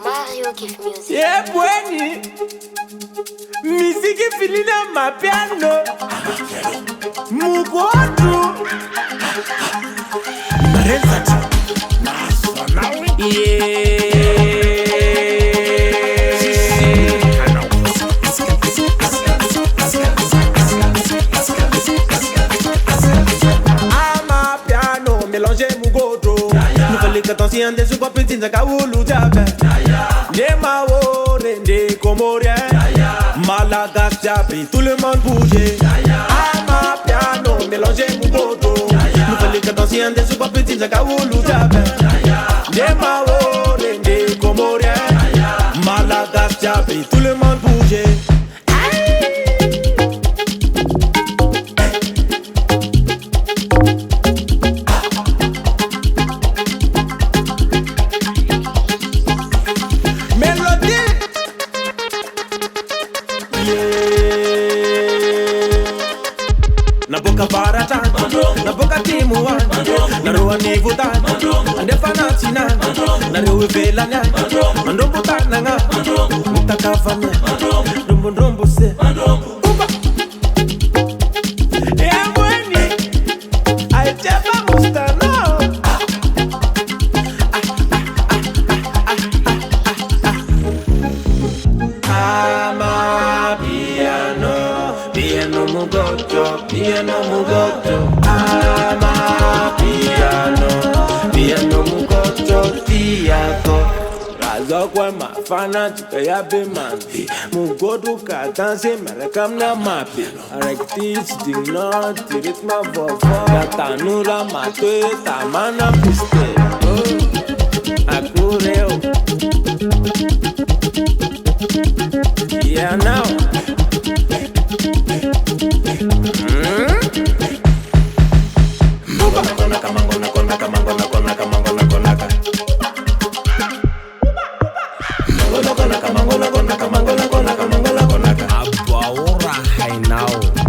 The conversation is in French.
Mario give music. Yeah, buoni. Musique fini na Amapiano Mgodro. Amapiano mélanger Mgodro. Nouvelle cadence des sous petits zakaoulou jabe. Les mao rende comorien. Malagas jabe, tout le monde bouge. Amapiano mélanger Mgodro. Nouvelle cadence des sous petits zakaoulou jabe. Les mao rende comorien. Malagas jabe, tout le monde bouge. Na boca barata, na boca timuan, na rua nivutan, ande fanatina, na rua velanya, ando botananga, mutakavanya, rumbo se, uba. Ya mweni, aichapa mustano. Amapiano Mgodro, piano Mgodro. Amapiano Mgodro, Titre. Razo kwa mafana tukayabe mandi. Mgodro ka danse merekam na mapi. Artiste digno tirit ma vovo. Yatanura matwe tamana piste. Akureo. Yeah now. Now